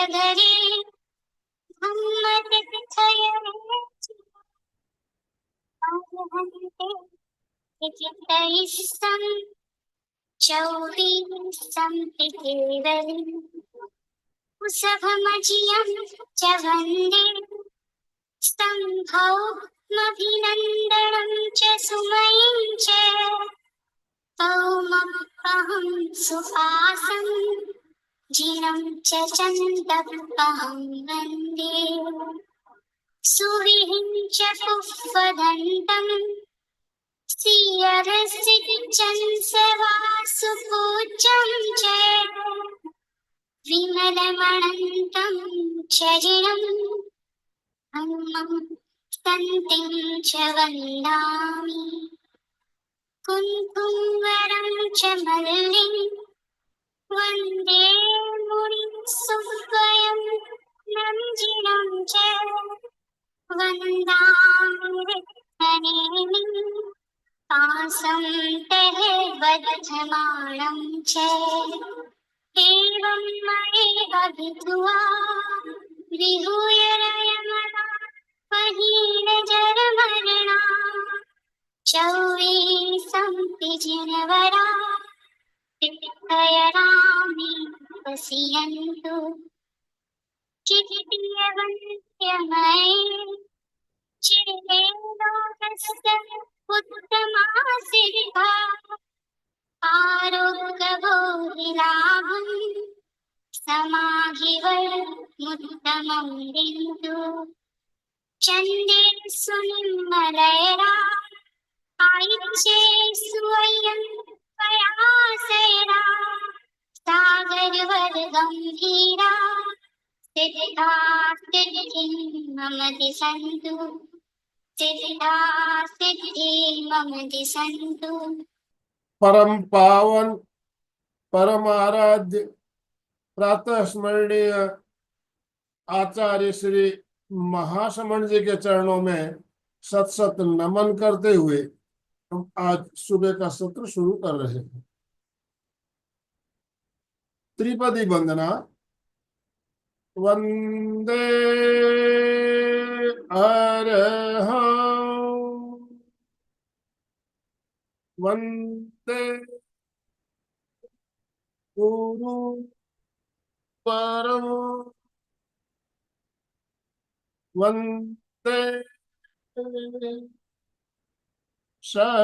घरे धम्मतीर्थये अर्हन्ते चित्तैस्तं चौवीसं केवलम् कुसभमजियं च वन्दे स्तम्भौमभिनन्दनं च सुमयं च पौमपहं सुहासं जिनं च चन्दपहं वन्दे सुविहिं च पुष्पदन्तं श्रियरसिजं सवासुपूज्यं च विमलमणन्तं च जिनं हनुमं स्तन्तिं च वन्दामि कुङ्कुमवरं च मल्लिं वन्दे मुनिं सुव्वयं नञ्जिनं च वन्दामि रिक्तनेमिं पासं तः बध्यमानं च एवं मयेऽभिधुआ विहूय रयमना महीनजरमरणा चौवीसं जनवरा तीर्थयरामि पश्यन्तु चित्तीयवन्त्यमये चिरे लोकस्य उत्तमासिद्धा आरोग्यभोगिलाभं समाधिवन्मुत्तमं बिन्दु चन्दे सुनिर्मलयरा आयुष्ये स्वयं प्रयासेरा सागरवरगम्भीरा सिद्धा सिद्धिं मम दिशन्तु सिद्धा सिद्धि मम दिशन्तु। परम पावन परम आराध्य प्रातः स्मरणीय आचार्य श्री महाश्रमण जी के चरणों में सत सत नमन करते हुए हम आज सुबह का सत्र शुरू कर रहे हैं। त्रिपदी वंदना। वंदे अरहं वंदे गुरु परम वंदे सत्यम।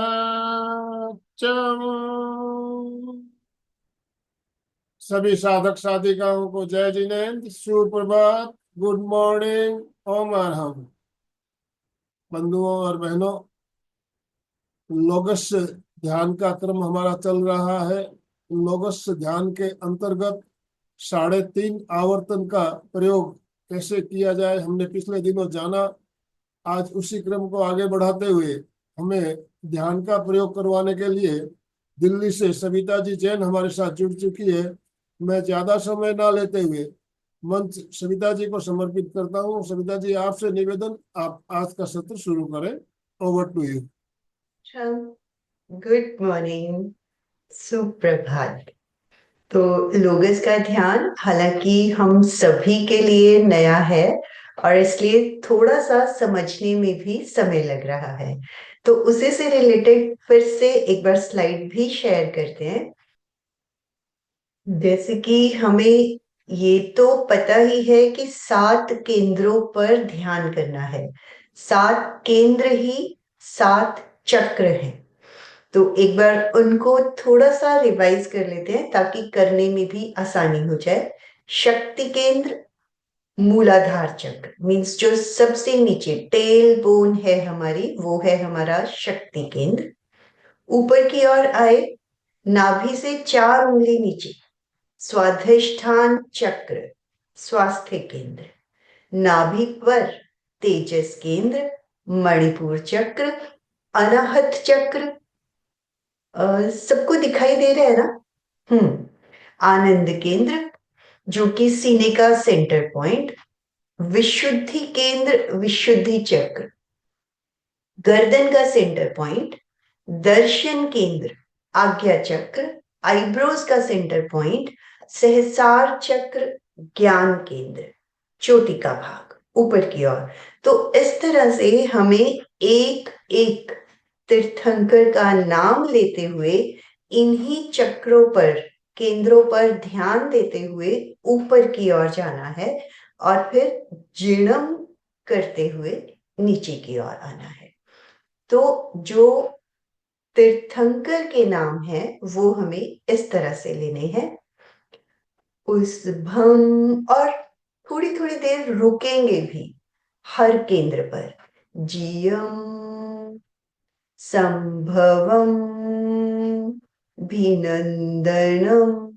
सभी साधक साधिकाओं को जय जिनेन्द्र, सुप्रभात, गुड मॉर्निंग, ओम अरहम। बंधुओं और बहनों, लोगस ध्यान का क्रम हमारा चल रहा है। लोगस ध्यान के अंतर्गत 3.5 आवर्तन का प्रयोग कैसे किया जाए हमने पिछले दिनों जाना। आज उसी क्रम को आगे बढ़ाते हुए हमें ध्यान का प्रयोग करवाने के लिए दिल्ली से सविता जी जैन हमारे साथ जुड़ चुकी है। मैं ज्यादा समय ना लेते हुए मंच सविता जी को समर्पित करता हूँ। सविता जी, आपसे निवेदन, आप आज का सत्र शुरू करें। Over to you. Good morning, सुप्रभात। तो लोगस का ध्यान हालांकि हम सभी के लिए नया है और इसलिए थोड़ा सा समझने में भी समय लग रहा है, तो उसी से रिलेटेड फिर से एक बार स्लाइड भी शेयर करते हैं। जैसे कि हमें ये तो पता ही है कि 7 केंद्रों पर ध्यान करना है। 7 केंद्र ही 7 चक्र हैं। तो एक बार उनको थोड़ा सा रिवाइज कर लेते हैं ताकि करने में भी आसानी हो जाए। शक्ति केंद्र, मूलाधार चक्र मीन्स जो सबसे नीचे टेल बोन है हमारी, वो है हमारा शक्ति केंद्र। ऊपर की ओर आए, नाभि से 4 उंगली नीचे स्वाधिष्ठान चक्र, स्वास्थ्य केंद्र। नाभि पर तेजस केंद्र, मणिपुर चक्र, अनाहत चक्र। सबको दिखाई दे रहा है ना? आनंद केंद्र जो कि सीने का सेंटर पॉइंट, विशुद्धि केंद्र, विशुद्धि चक्र, गर्दन का सेंटर पॉइंट, दर्शन केंद्र, आज्ञा चक्र, आईब्रोज का सेंटर पॉइंट, सहसार चक्र, ज्ञान केंद्र, चोटी का भाग ऊपर की ओर। तो इस तरह से हमें एक एक तीर्थंकर का नाम लेते हुए इन्हीं चक्रों पर, केंद्रों पर ध्यान देते हुए ऊपर की ओर जाना है और फिर जीर्णम करते हुए नीचे की ओर आना है। तो जो तीर्थंकर के नाम है वो हमें इस तरह से लेने हैं। उस भम, और थोड़ी थोड़ी देर रुकेंगे भी हर केंद्र पर। जियम, संभवम, भिनंदनम,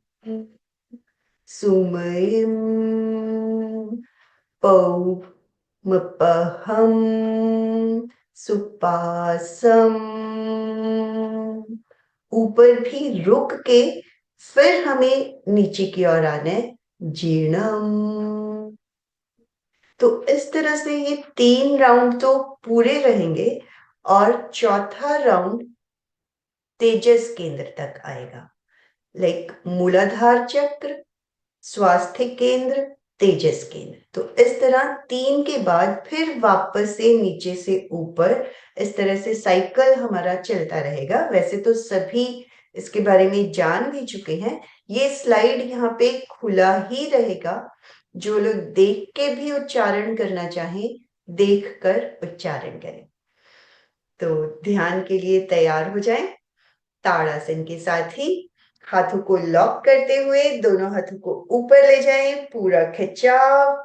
सुमयिम, पौमपहम, सुपासम। ऊपर भी रुक के फिर हमें नीचे की ओर आना है, जीर्णम। तो इस तरह से ये 3 राउंड तो पूरे रहेंगे और चौथा राउंड तेजस केंद्र तक आएगा। लाइक मूलाधार चक्र, स्वास्थ्य केंद्र, तेजस केंद्र। तो इस तरह 3 के बाद फिर वापस से नीचे से ऊपर, इस तरह से साइकिल हमारा चलता रहेगा। वैसे तो सभी इसके बारे में जान भी चुके हैं। ये स्लाइड यहाँ पे खुला ही रहेगा। जो लोग देख के भी उच्चारण करना चाहें, देख कर उच्चारण करें। तो ध्यान के लिए तैयार हो जाएं। ताड़ासन के साथ ही हाथों को लॉक करते हुए दोनों हाथों को ऊपर ले जाएं, पूरा खिंचाव,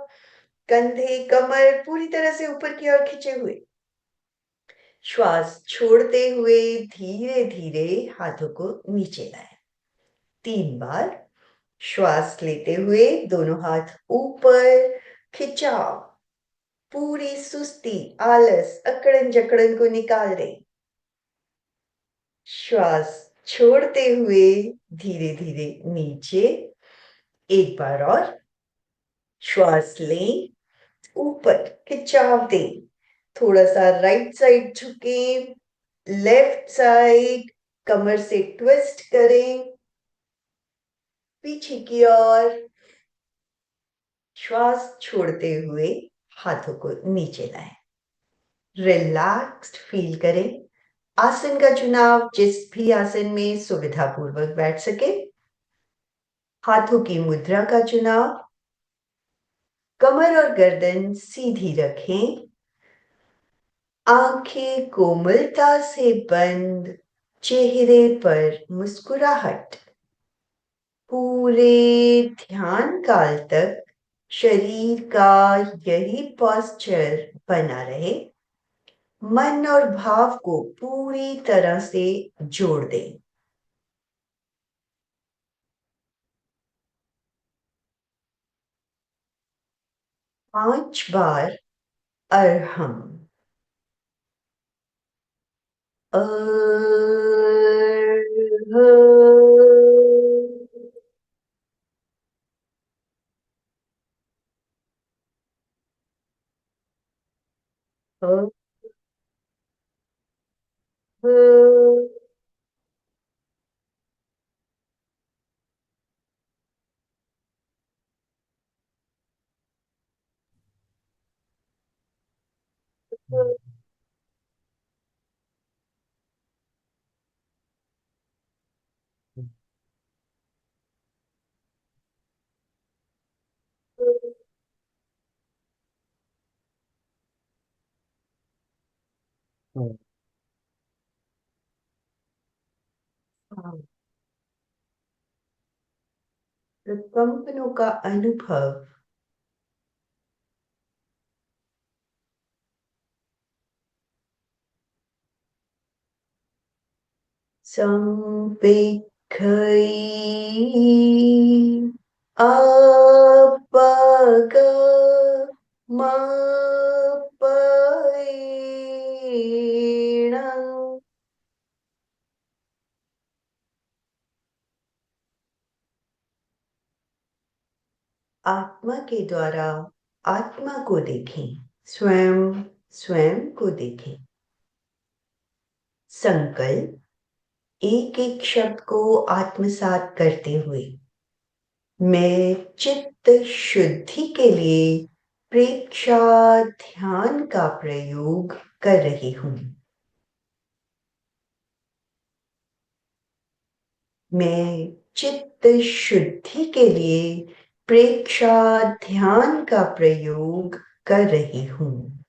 कंधे कमर पूरी तरह से ऊपर की ओर खिंचे हुए। श्वास छोड़ते हुए धीरे धीरे हाथों को नीचे लाएं। 3 बार श्वास लेते हुए दोनों हाथ ऊपर, खिंचाव, पूरी सुस्ती, आलस, अकड़न जकड़न को निकाल दें। श्वास छोड़ते हुए धीरे धीरे नीचे। एक बार और श्वास लें, ऊपर खिंचाव दें, थोड़ा सा राइट साइड झुके, लेफ्ट साइड कमर से ट्विस्ट करें, पीछे की ओर। श्वास छोड़ते हुए हाथों को नीचे लाएं। रिलैक्स्ड फील करें। आसन का चुनाव जिस भी आसन में सुविधापूर्वक बैठ सके। हाथों की मुद्रा का चुनाव, कमर और गर्दन सीधी रखें, आंखें कोमलता से बंद, चेहरे पर मुस्कुराहट। पूरे ध्यान काल तक शरीर का यही पोस्चर बना रहे। मन और भाव को पूरी तरह से जोड़ दें। 5 बार अरहम। कंपनों का अनुभव। संपेखई अपग मपेण। आत्मा के द्वारा आत्मा को देखें, स्वयं स्वयं को देखें। संकल्प, एक एक शब्द को आत्मसात करते हुए मैं चित्त शुद्धि के लिए प्रेक्षा ध्यान का प्रयोग कर रही हूँ। मैं चित्त शुद्धि के लिए प्रेक्षा ध्यान का प्रयोग कर रही हूँ।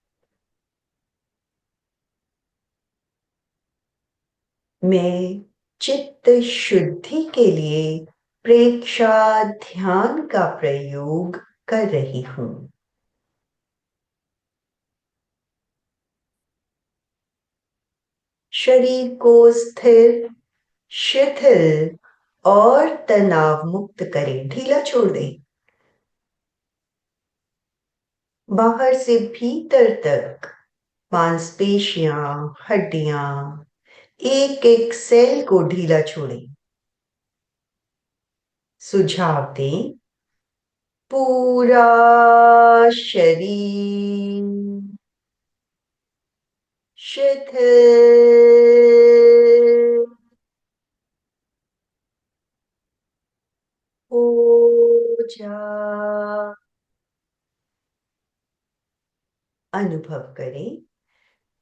मैं चित्त शुद्धि के लिए प्रेक्षा ध्यान का प्रयोग कर रही हूँ। शरीर को स्थिर, शिथिल और तनाव मुक्त करें, ढीला छोड़ दें। बाहर से भीतर तक मांसपेशियां, हड्डियां, एक एक सेल को ढीला छोड़ें। सुझाव दें, पूरा शरीर शिथिल हो जा। अनुभव करें,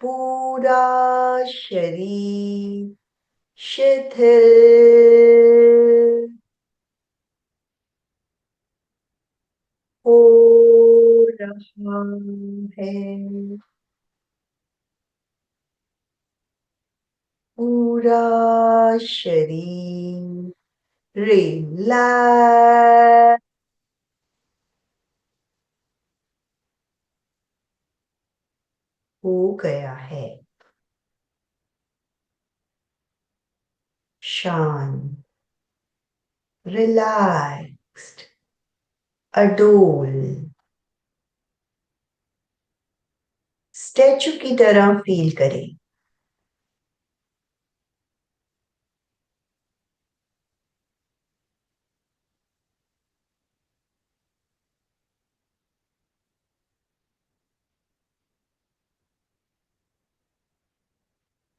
पूरा शरीर शिथिल हो रहा है। पूरा शरीर रिलैक्स हो गया है। शांत, रिलैक्स्ड, अडोल, स्टैचू की तरह फील करें।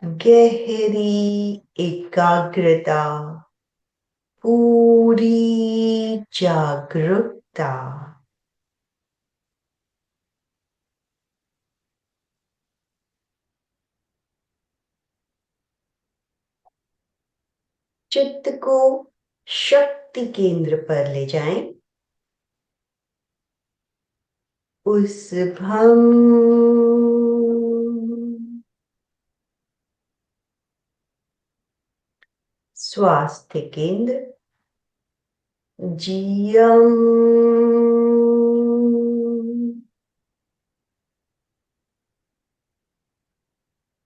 गहरी एकाग्रता, पूरी जागरूकता। चित्त को शक्ति केंद्र पर ले जाएं। उस भम स्वास्थ्य केंद्र, जीएम,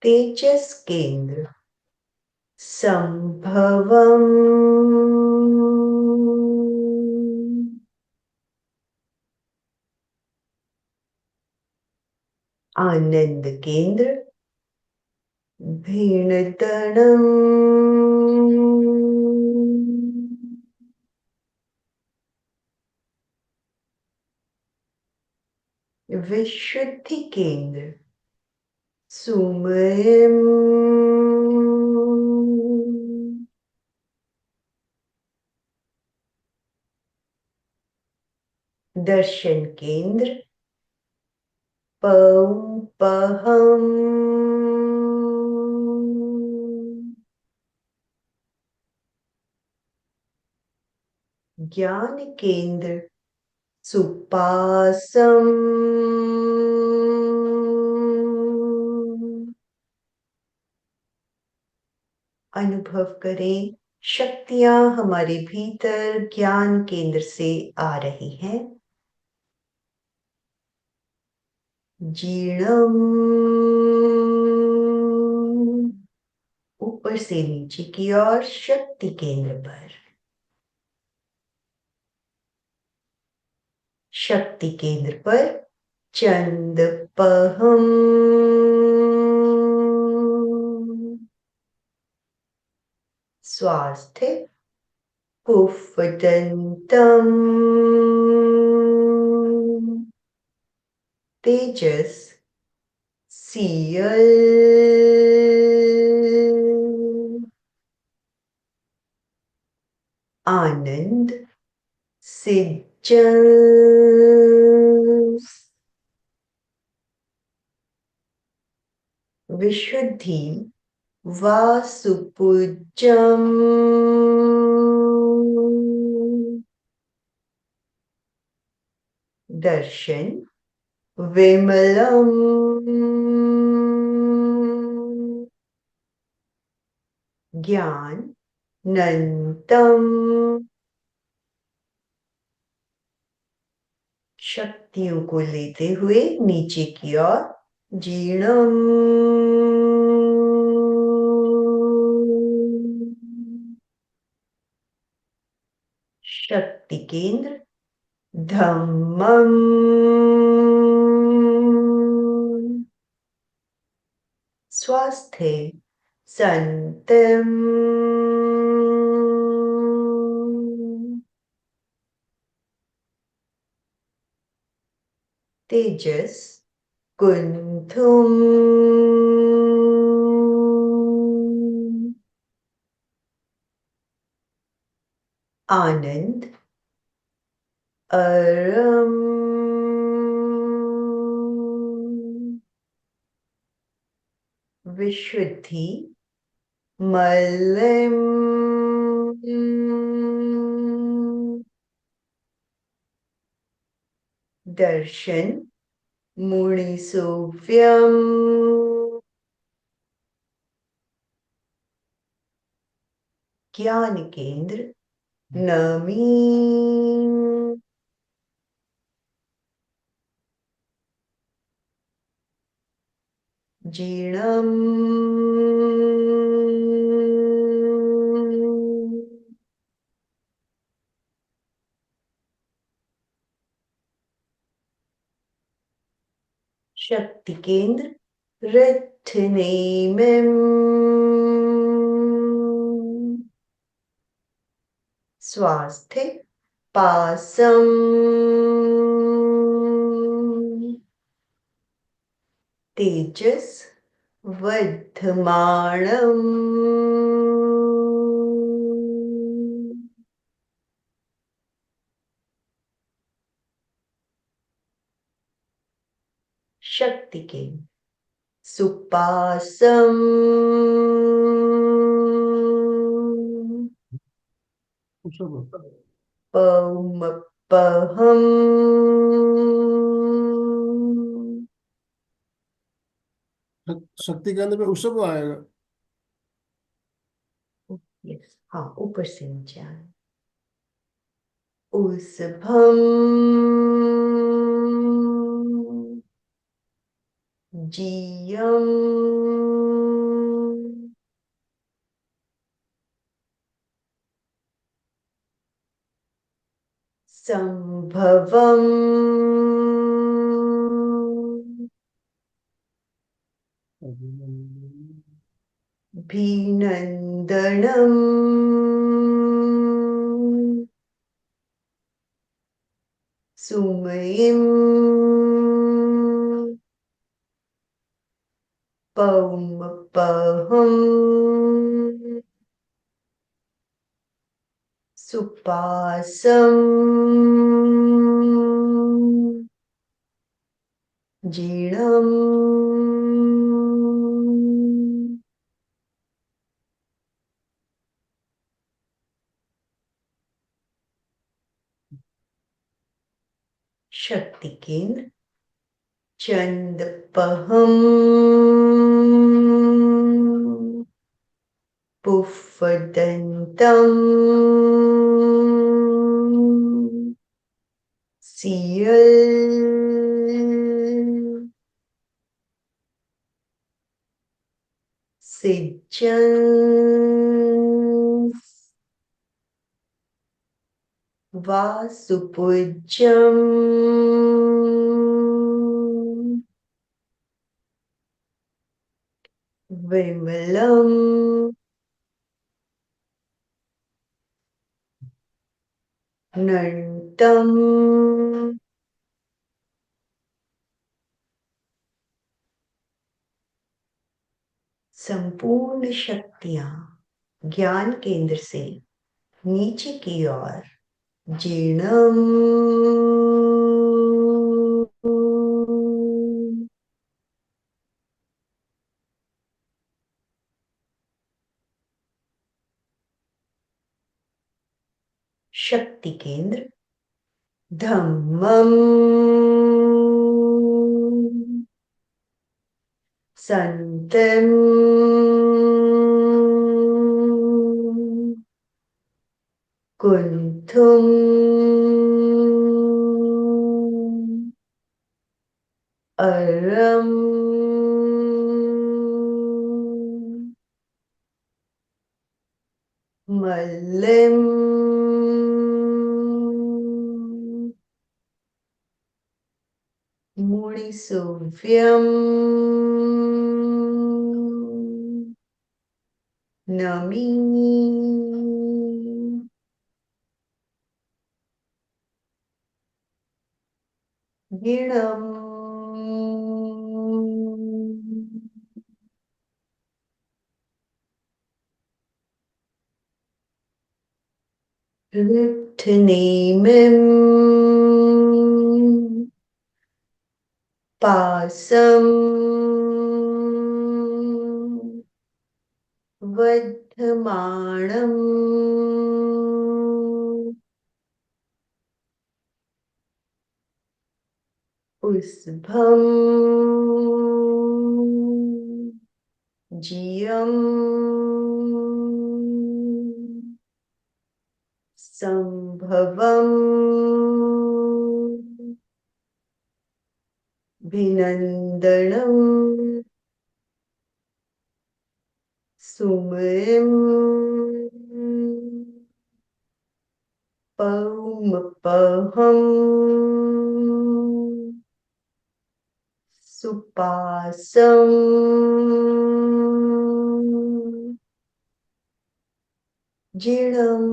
तेजस केंद्र, संभवम, आनंद केंद्र, भीणतणम, विशुद्धि केंद्र, सुमयम, दर्शन केंद्र, पहम, ज्ञान केंद्र, सुपासम, अनुभव करें, शक्तियां हमारे भीतर ज्ञान केंद्र से आ रही हैं। जीर्णम, ऊपर से नीचे की ओर शक्ति केंद्र पर। शक्ति केंद्र पर चंद पहम, स्वास्थ्य कुफदंतम, तेजस सियल, आनंद सिज्जंस, विशुद्धि, वासुपूज्यम, दर्शन, विमलम, ज्ञान, नंतम, शक्तियों को लेते हुए नीचे की ओर, जीर्णम, शक्ति केंद्र, धम्मम, स्वास्थ्य, संतम, तेजस, कुंथुम, आनंद, अरम, विशुद्धि, मलम, दर्शन, मुनिसोव्यम, ज्ञान केंद्र, नमी, जीर्णम, शक्ति केंद्र, रत्नेमम, स्वास्थ्य, पासम, तेजस, वर्धमानम, शक्ति केंद्र, सुपासम, पौमपहम, शक्ति केंद्र में उसब आएगा। यस, हाँ, ऊपर से नीचे आना, उसभम, जीयम, संभवम, भिनंदनम, सुमयिम, पौमपहम, सुपासम, जीर्णम, शक्ति केंद्र, चंदपहम, पुफ्फदंतम, सियल, सिज्जंस, वासुपूज्यम, विमलम, नंतम, संपूर्ण शक्तियां ज्ञान केंद्र से नीचे की ओर जीर्णम् शक्ति केंद्र। धम्मम् संतम् कुंथुम् अरम् मल्लिम् मुनिसुव्यम् नमी गिणम् ऋद्धनेमिम् पासम् वर्धमाणम् उस्भम् जियम् संभवम् भिनन्दनम् सुमयम् पौमपहम् सुपासम् जिणम्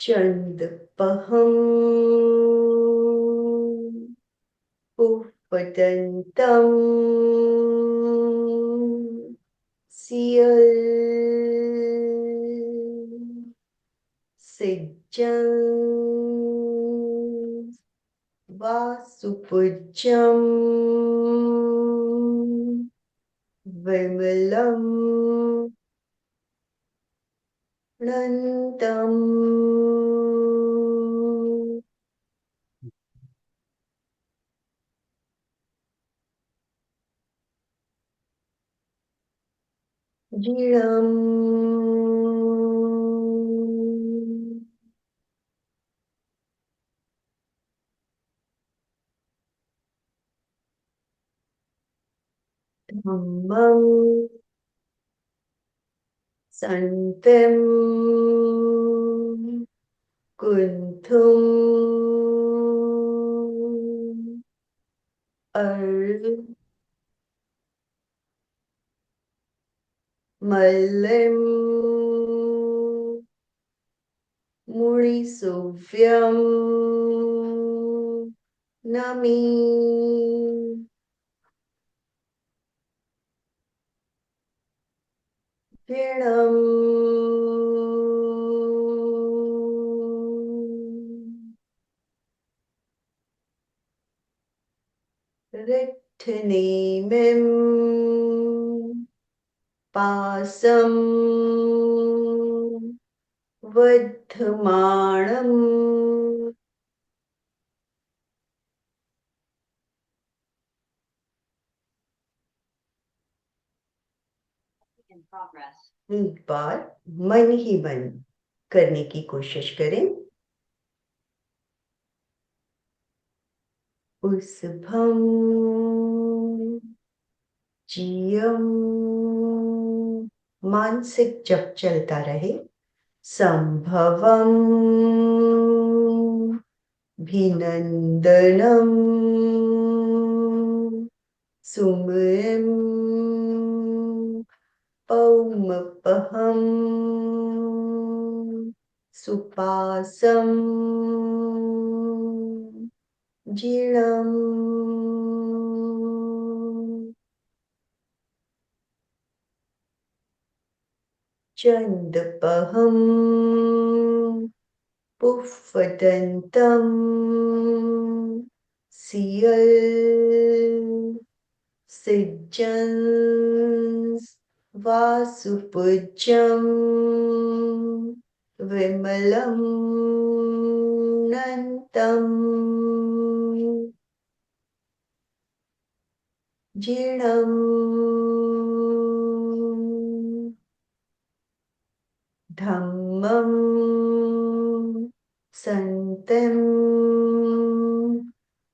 चन्दपहम् पुष्पदन्तम् सियल सिज्जन् वासुपूज्यम् विमलम् अनन्तम् जिणम् धम्मम् सन्तम् कुन्थुम् मल्लिम् मुनिसुव्यम् नमी ऋणम् रिद्धनेमिम् पासम् वर्धमाणम् एक बार मन ही मन करने की कोशिश करें। उस्भम् जियम् मानसिक जप चलता रहे। संभवम् भिनन्दनम् सुमयम् पौमपहम् सुपासम् जिणम् चंदपहम पुष्पदंतम सियल सिज्जंस वासुपूज्यम विमलम नंतम जीर्णम धम्मं सन्तं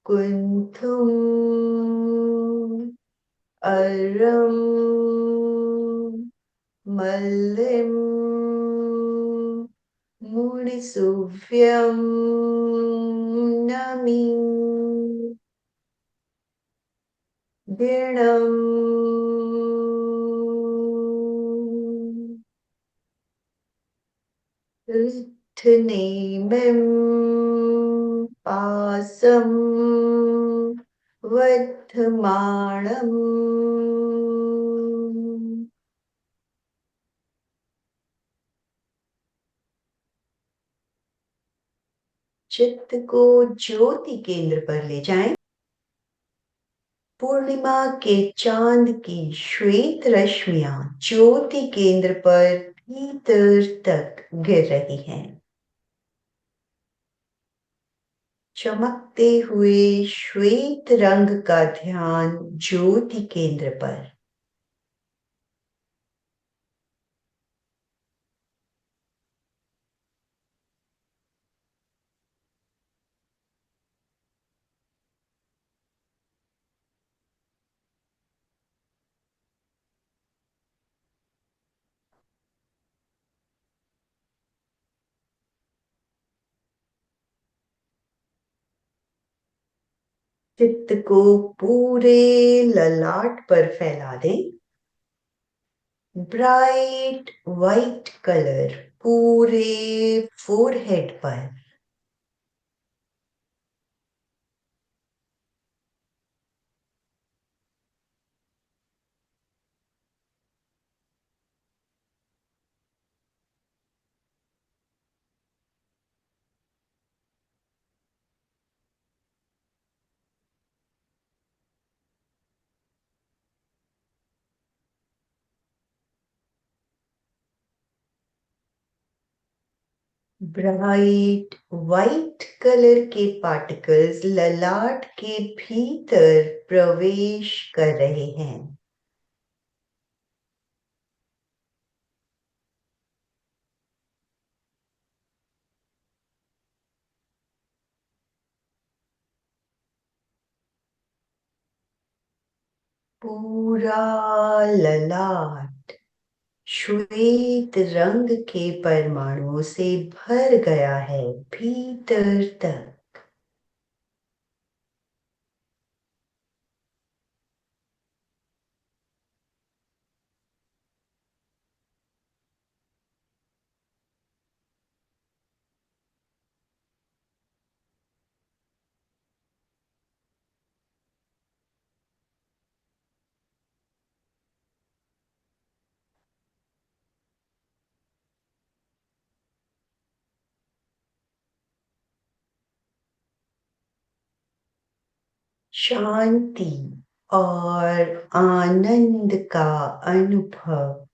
कुन्थुम अरं मल्लिं मुनिसुव्यं नमि दृढम् ऋद्धनेमिं पासं वर्धमाणम् चित्त को ज्योति केंद्र पर ले जाएं। पूर्णिमा के चांद की श्वेत रश्मियां ज्योति केंद्र पर भीतर तक गिर रही हैं। चमकते हुए श्वेत रंग का ध्यान ज्योति केंद्र पर। चित्त को पूरे ललाट पर फैला दें। ब्राइट वाइट कलर पूरे फोरहेड पर। ब्राइट वाइट कलर के पार्टिकल्स ललाट के भीतर प्रवेश कर रहे हैं। पूरा ललाट श्वेत रंग के परमाणुओं से भर गया है भीतर तक। शांति और आनंद का अनुभव।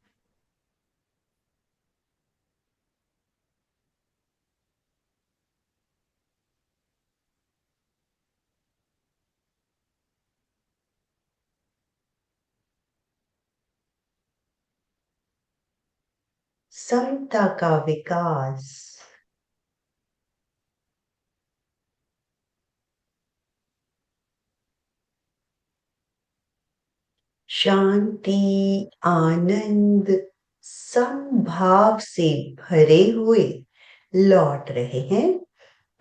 समता का विकास। शांति आनंद समभाव से भरे हुए लौट रहे हैं।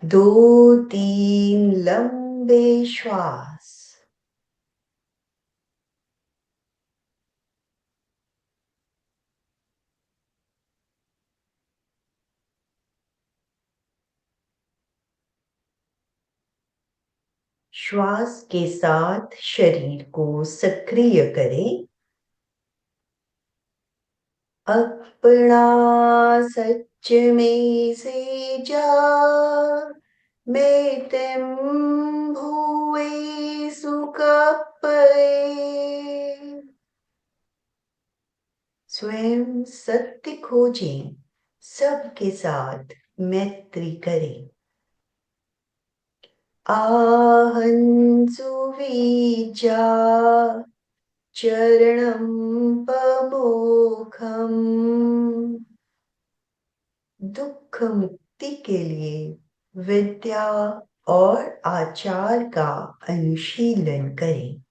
2-3 लंबे श्वास। श्वास के साथ शरीर को सक्रिय करें। अपना सच में से जा मैं तेम भुए सुकपए। स्वयं सत्य खोजें, सबके साथ मैत्री करें। आहंसु विजा चरणम पमोखम। दुख मुक्ति के लिए विद्या और आचार का अनुशीलन करें।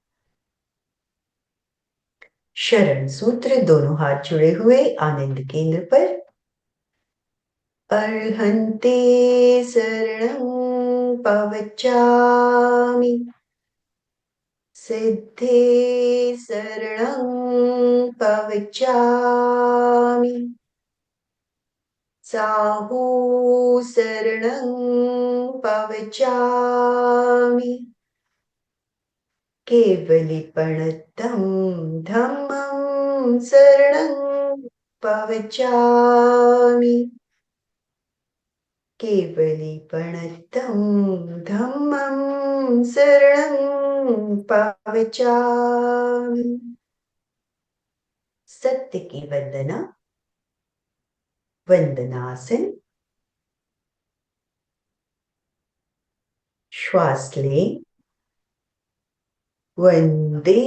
शरण सूत्र, दोनों हाथ जुड़े हुए आनंद केंद्र पर। अर्हन्ते शरणं पवचामि, सिद्धे शरणं पवचामि, साहू शरणं पवचामि, केवलिपणतं धम्मं शरणं पवचामि, केवलिपणतं धम्मं शरणं पवचामि। सत्य की वंदना, वंदनासन। श्वास लें। वंदे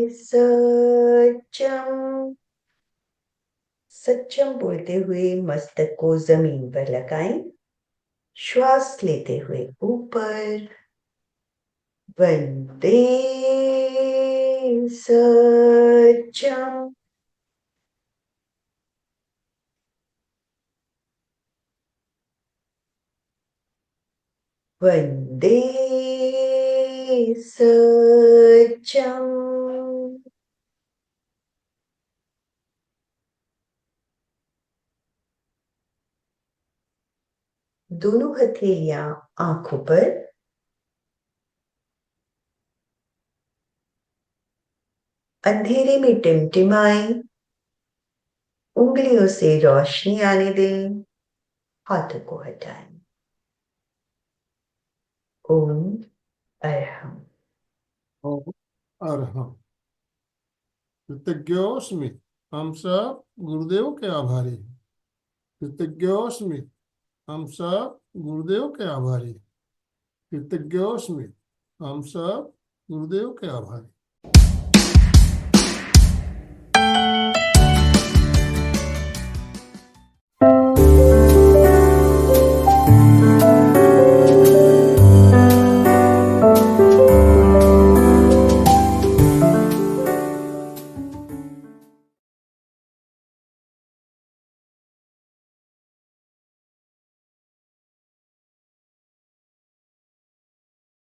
सच्चम। सच्चम बोलते हुए मस्तक को जमीन पर लगाएं। श्वास लेते हुए ऊपर। वंदे सच्चम। वंदे सच्चम। दोनों हथेलियां आंखों पर। अंधेरे में टिमटिमाएं। उंगलियों से रोशनी आने दें। हाथों को हटाएं। ओम अरहम। और हम कृतज्ञोस्मि, हम सब गुरुदेव के आभारी हैं। कृतज्ञोस्मि, हम सब गुरुदेव के आभारी हैं। कृतज्ञोस्मि, हम सब गुरुदेव के आभारी।